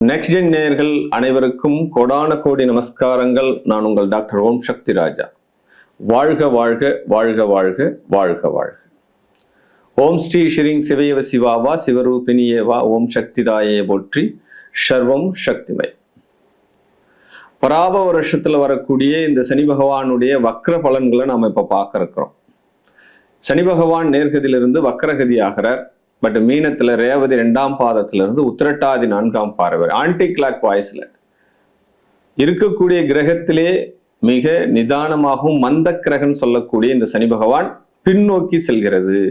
Next gen நேயர்கள் அனைவருக்கும் கோடான கோடி நமஸ்காரங்கள். நான் உங்கள் டாக்டர் ஓம் சக்தி ராஜா. வாழ்க வாழ்க வாழ்க வாழ்க வாழ்க வாழ்க. ஓம் ஸ்ரீ ஸ்ரீங் சிவயவ சிவாவா சிவரூபிணியேவா ஓம் சக்திதாயே போற்றி. சர்வம் சக்திமய். பராப வருஷத்துல வரக்கூடிய இந்த சனி பகவானுடைய வக்ர பலன்களை நாம இப்ப பார்க்க இருக்கிறோம். சனி பகவான் நேர்கதியிலிருந்து வக்ரகதி ஆகிறார். பட் மீனத்துல ரேவதி 2ஆம் பாதத்திலிருந்து உத்திரட்டாதி 4ஆம் பார்வை ஆன்டி கிளாக் வாய்ஸ்ல இருக்கக்கூடிய கிரகத்திலே மிக நிதானமாகவும் மந்த கிரகம் சொல்லக்கூடிய இந்த சனி பகவான் பின்னோக்கி செல்கிறது.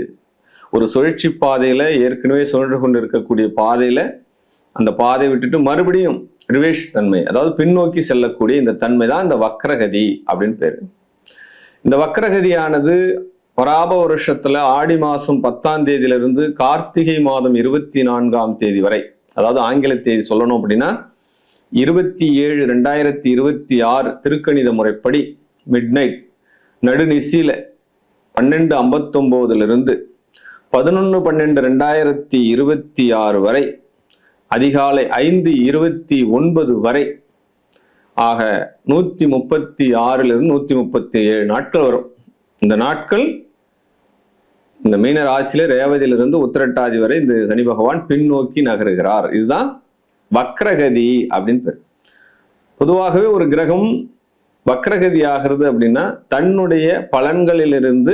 ஒரு சுழற்சி பாதையில ஏற்கனவே சுழன்று கொண்டு இருக்கக்கூடிய பாதையில அந்த பாதையை விட்டுட்டு மறுபடியும் ரிவேஷ் தன்மை, அதாவது பின்னோக்கி செல்லக்கூடிய இந்த தன்மை தான் இந்த வக்ரகதி அப்படின்னு பேரு. இந்த வக்ரகதியானது பராப வருஷத்துல ஆடி மாசம் 10ஆம் தேதியிலிருந்து கார்த்திகை மாதம் 24ஆம் தேதி வரை, அதாவது ஆங்கில தேதி சொல்லணும் அப்படின்னா 27/2026 திருக்கணித முறைப்படி மிட்நைட் நடுநிசியில 12:59 11/12/2026 வரை அதிகாலை 5:29 வரை ஆக 136 137 நாட்கள் வரும். இந்த நாட்கள் இந்த மீன ராசியில ரேவதியிலிருந்து உத்திரட்டாதி வரை இந்த சனி பகவான் பின்னோக்கி நகருகிறார். இதுதான் வக்ரகதி அப்படின்னு பேர். பொதுவாகவே ஒரு கிரகம் வக்ரகதி ஆகிறது அப்படின்னா தன்னுடைய பலன்களிலிருந்து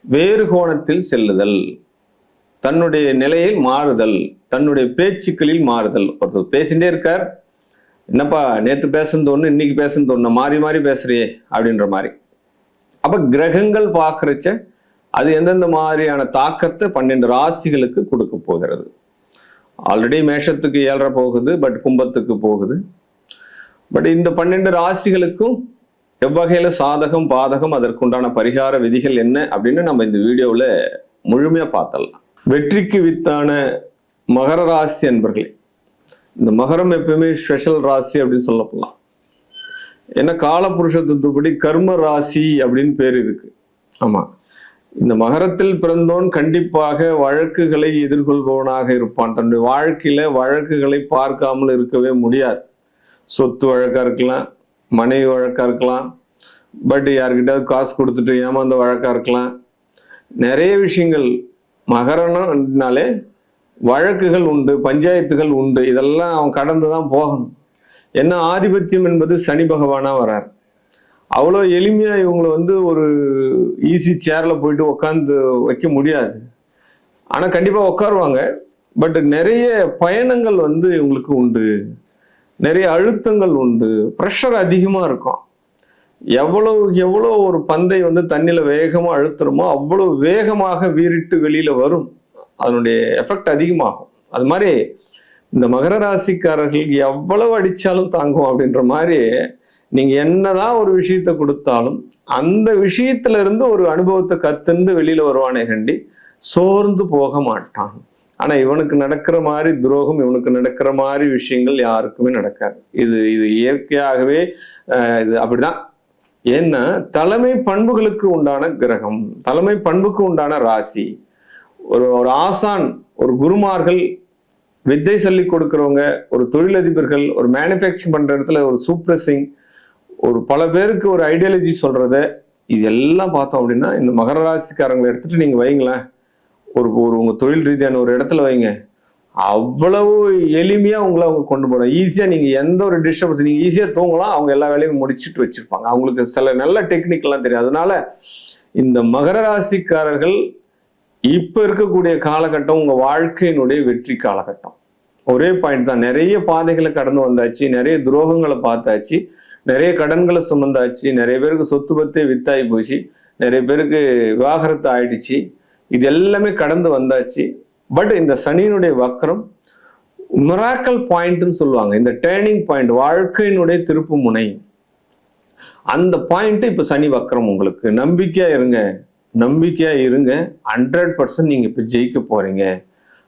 வேறு கோணத்தில் செல்லுதல், தன்னுடைய நிலையில் மாறுதல், தன்னுடைய பேச்சுக்களில் மாறுதல். ஒருத்தர் பேசிட்டே இருக்கார், என்னப்பா நேற்று பேசுனது ஒண்ணு இன்னைக்கு பேசுனது ஒண்ணு, மாறி மாறி பேசுறியே அப்படின்ற மாதிரி. அப்ப கிரகங்கள் பார்க்கறச்ச அது எந்தெந்த மாதிரியான தாக்கத்தை 12 ராசிகளுக்கு கொடுக்க போகிறது. ஆல்ரெடி மேஷத்துக்கு 7.5 போகுது, பட் கும்பத்துக்கு போகுது. பட் இந்த 12 ராசிகளுக்கும் எவ்வகையில சாதகம் பாதகம், அதற்குண்டான பரிகார விதிகள் என்ன அப்படின்னு நம்ம இந்த வீடியோவில் முழுமையா பார்த்தலாம். வெற்றிக்கு வித்தான மகர ராசி அன்பர்களே, இந்த மகரம் எப்பயுமே ஸ்பெஷல் ராசி அப்படின்னு சொல்லப்படலாம். ஏன்னா காலபுருஷ தத்துவப்படி கர்ம ராசி அப்படின்னு பேர் இருக்கு. ஆமா, இந்த மகரத்தில் பிறந்தோன் கண்டிப்பாக வழக்குகளை எதிர்கொள்பவனாக இருப்பான். தன்னுடைய வாழ்க்கையில வழக்குகளை பார்க்காமல் இருக்கவே முடியாது. சொத்து வழக்கா இருக்கலாம், மனைவி வழக்கா இருக்கலாம், பட் யார்கிட்ட காசு கொடுத்துட்டு ஏமாந்த வழக்கா இருக்கலாம். நிறைய விஷயங்கள் மகரம்னாலே வழக்குகள் உண்டு, பஞ்சாயத்துகள் உண்டு. இதெல்லாம் அவன் கடந்துதான் போகணும். என்ன ஆதிபத்தியம் என்பது சனி பகவானா வரார். அவ்வளோ எளிமையா இவங்களை ஒரு ஈஸி சேர்ல போயிட்டு உட்காந்து வைக்க முடியாது. ஆனா கண்டிப்பா உட்காருவாங்க. பட் நிறைய பயணங்கள் இவங்களுக்கு உண்டு, நிறைய அழுத்தங்கள் உண்டு, ப்ரெஷர் அதிகமா இருக்கும். எவ்வளோ ஒரு பந்தை தண்ணியில வேகமா அழுத்துறோமோ அவ்வளவு வேகமாக வீறிட்டு வெளியில வரும், அதனுடைய எஃபெக்ட் அதிகமாகும். அது மாதிரி இந்த மகர ராசிக்காரர்களுக்கு எவ்வளவு அடிச்சாலும் தாங்கும் அப்படின்ற மாதிரி நீங்க என்னதான் ஒரு விஷயத்த கொடுத்தாலும் அந்த விஷயத்துல இருந்து ஒரு அனுபவத்தை கத்துண்டு வெளியில வருவானே கண்டி சோர்ந்து போக மாட்டான். ஆனா இவனுக்கு நடக்கிற மாதிரி துரோகம், இவனுக்கு நடக்கிற மாதிரி விஷயங்கள் யாருக்குமே நடக்காது. இது இயற்கையாகவே இது அப்படிதான். ஏன்னா தலைமை பண்புகளுக்கு உண்டான கிரகம், தலைமை பண்புக்கு உண்டான ராசி. ஒரு ஆசான், ஒரு குருமார்கள், வித்தை சொல்லி கொடுக்குறவங்க, ஒரு தொழிலதிபர்கள், ஒரு மேனுஃபேக்சரிங் பண்ற இடத்துல ஒரு சூப்பர்சிங், ஒரு பல பேருக்கு ஒரு ஐடியாலஜி சொல்றத, இதெல்லாம் பார்த்தோம் அப்படின்னா இந்த மகர ராசிக்காரங்களை எடுத்துட்டு நீங்க வைங்களேன், ஒரு உங்க தொழில் ரீதியான ஒரு இடத்துல வைங்க, அவ்வளவு எளிமையா உங்களை அவங்க கொண்டு போகணும். ஈஸியா நீங்க எந்த ஒரு டிஸ்டர்பன்ஸ், நீங்க ஈஸியா தூங்கலாம், அவங்க எல்லா வேலையும் முடிச்சுட்டு வச்சிருப்பாங்க. அவங்களுக்கு சில நல்ல டெக்னிக் எல்லாம் தெரியும். அதனால இந்த மகர ராசிக்காரர்கள் இப்ப இருக்கக்கூடிய காலகட்டம் உங்க வாழ்க்கையினுடைய வெற்றி காலகட்டம். ஒரே பாயிண்ட் தான், நிறைய பாதைகளை கடந்து வந்தாச்சு, நிறைய துரோகங்களை பார்த்தாச்சு, நிறைய கடன்களை சுமந்தாச்சு, நிறைய பேருக்கு சொத்து பத்தே வித்தாகி போச்சு, நிறைய பேருக்கு விவாகரத்து ஆயிடுச்சு. இது எல்லாமே கடந்து வந்தாச்சு. பட் இந்த சனியினுடைய வக்ரம் மிராக்கல் பாயிண்ட்னு சொல்லுவாங்க. இந்த டேர்னிங் பாயிண்ட், வாழ்க்கையினுடைய திருப்பு முனை, அந்த பாயிண்ட் இப்ப சனி வக்ரம். உங்களுக்கு நம்பிக்கையா இருங்க, நம்பிக்கையா இருங்க. 100% நீங்க இப்ப ஜெயிக்க போறீங்க.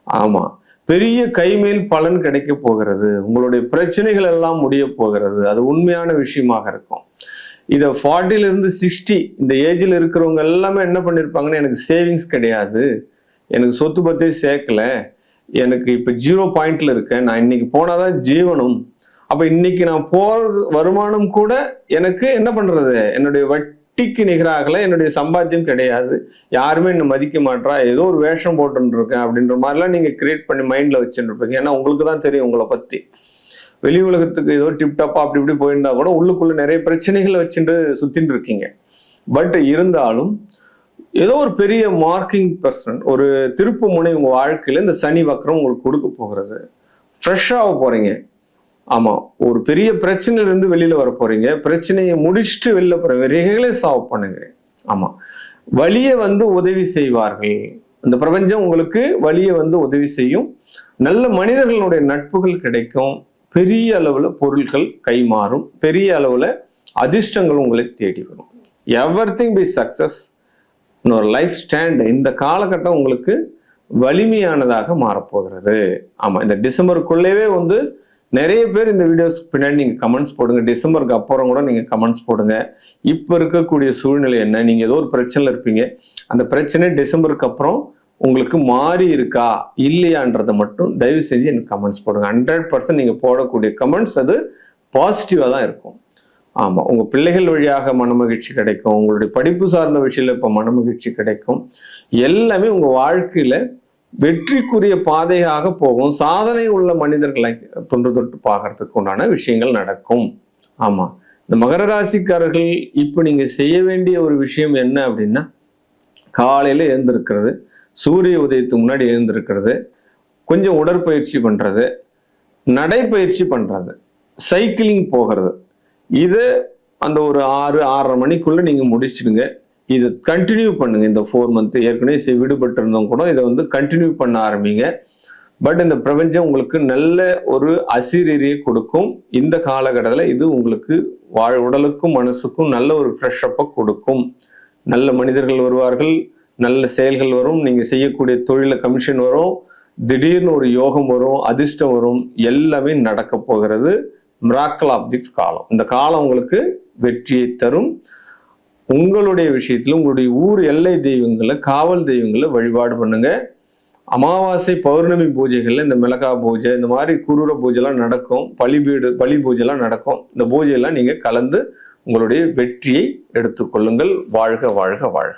ஆமா, பெரிய கைமேல் பலன் கிடைக்க போகிறது. உங்களுடைய பிரச்சனைகள் எல்லாம் முடிய போகிறது. அது உண்மையான விஷயமாக இருக்கும். இதை 40 60 இந்த ஏஜில் இருக்கிறவங்க எல்லாமே என்ன பண்ணிருப்பாங்கன்னா, எனக்கு சேவிங்ஸ் கிடையாது, எனக்கு சொத்து பத்தே சேர்க்கல, எனக்கு இப்ப 0 பாயிண்ட்ல இருக்கேன், நான் இன்னைக்கு போனாதான் ஜீவனம். அப்ப இன்னைக்கு நான் போறது வருமானம் கூட எனக்கு என்ன பண்றது, என்னுடைய வட்டிக்கு நிகராகல, என்னுடைய சம்பாத்தியம் கிடையாது, யாருமே என்ன மதிக்க மாட்டா, ஏதோ ஒரு வேஷம் போட்டு இருக்கேன் அப்படின்ற மாதிரிலாம் நீங்க கிரியேட் பண்ணி மைண்ட்ல வச்சுட்டு இருப்பீங்க. ஏன்னா உங்களுக்கு தான் தெரியும் உங்களை பத்தி. வெளி உலகத்துக்கு ஏதோ டிப்டாப்பா அப்படி இப்படி போயிருந்தா கூட உள்ளுக்குள்ள நிறைய பிரச்சனைகளை வச்சுட்டு சுத்தின்னு இருக்கீங்க. பட் இருந்தாலும் ஏதோ ஒரு பெரிய மார்க்கிங் பர்சன், ஒரு திருப்பு முனை உங்க வாழ்க்கையில இந்த சனி வக்ரம் உங்களுக்கு கொடுக்க போகிறது. ஃப்ரெஷ்ஷாக போறீங்க. ஆமா, ஒரு பெரிய பிரச்சனையில இருந்து வெளியில வர போறீங்க. பிரச்சனையை முடிச்சுட்டு வெளியில போறீங்க. ரெகுலே சால்வ் பண்ணுங்க. ஆமா, வழிய உதவி செய்வார்கள். இந்த பிரபஞ்சம் உங்களுக்கு வழிய உதவி செய்யும். நல்ல மனிதர்களுடைய நட்புகள் கிடைக்கும். பெரிய அளவுல பொருட்கள் கைமாறும். பெரிய அளவுல அதிர்ஷ்டங்கள் உங்களை தேடி வரும். Everything B success. இன்னொரு லைஃப் ஸ்டாண்ட் இந்த காலகட்டம் உங்களுக்கு வலிமையானதாக மாறப்போகிறது. ஆமா, இந்த டிசம்பருக்குள்ளேவே நிறைய பேர் இந்த வீடியோஸ்க்கு பின்னாடி நீங்க கமெண்ட்ஸ் போடுங்க. டிசம்பருக்கு அப்புறம் கூட நீங்க கமெண்ட்ஸ் போடுங்க. இப்ப இருக்கக்கூடிய சூழ்நிலை என்ன, நீங்க ஏதோ ஒரு பிரச்சனைல இருப்பீங்க, அந்த பிரச்சனை டிசம்பருக்கு அப்புறம் உங்களுக்கு மாறி இருக்கா இல்லையான்றதை மட்டும் தயவு செஞ்சு எனக்கு கமெண்ட்ஸ் போடுங்க. 100% நீங்க போடக்கூடிய கமெண்ட்ஸ் அது பாசிட்டிவா தான் இருக்கும். ஆமா, உங்க பிள்ளைகள் வழியாக மனமகிழ்ச்சி கிடைக்கும். உங்களுடைய படிப்பு சார்ந்த விஷயத்துல இப்ப மனமகிழ்ச்சி கிடைக்கும். எல்லாமே உங்க வாழ்க்கையில வெற்றிக்குரிய பாதையாக போகும். சாதனை உள்ள மனிதர்களை தொன்று தொட்டு பார்க்கறதுக்கு உண்டான விஷயங்கள் நடக்கும். ஆமா, இந்த மகர ராசிக்காரர்கள் இப்ப நீங்க செய்ய வேண்டிய ஒரு விஷயம் என்ன அப்படின்னா, காலையில எழுந்திருக்கிறது, சூரிய உதயத்துக்கு முன்னாடி எழுந்திருக்கிறது, கொஞ்சம் உடற்பயிற்சி பண்றது, நடைப்பயிற்சி பண்றது, சைக்கிளிங் போகிறது. இது அந்த ஒரு 6-6:30 மணிக்குள்ள நீங்க முடிச்சிடுங்க. இது கண்டினியூ பண்ணுங்க. இந்த 4 மந்த் ஏற்கனவே விடுபட்டு இருந்தவங்க கூட இதை கண்டினியூ பண்ண ஆரம்பிங்க. பட் இந்த பிரபஞ்சம் உங்களுக்கு நல்ல ஒரு அசிரியை கொடுக்கும். இந்த காலகட்டத்தில் இது உங்களுக்கு உடலுக்கும் மனசுக்கும் நல்ல ஒரு ஃப்ரெஷ் அப்பை கொடுக்கும். நல்ல மனிதர்கள் வருவார்கள், நல்ல செயல்கள் வரும், நீங்க செய்யக்கூடிய தொழில கமிஷன் வரும், திடீர்னு ஒரு யோகம் வரும், அதிர்ஷ்டம் வரும், எல்லாமே நடக்க போகிறது. மிராக்கிள் ஆஃப் திஸ் காலம். இந்த காலம் உங்களுக்கு வெற்றியை தரும். உங்களுடைய விஷயத்துல உங்களுடைய ஊர் எல்லை தெய்வங்களை, காவல் தெய்வங்களை வழிபாடு பண்ணுங்க. அமாவாசை பௌர்ணமி பூஜைகள்ல இந்த மிளகா பூஜை, இந்த மாதிரி குரூர பூஜைலாம் நடக்கும். பலி பூஜைலாம் நடக்கும். இந்த பூஜையெல்லாம் நீங்க கலந்து உங்களுடைய வெற்றியை எடுத்துக்கொள்ளுங்கள். வாழ்க வாழ்க வாழ்க.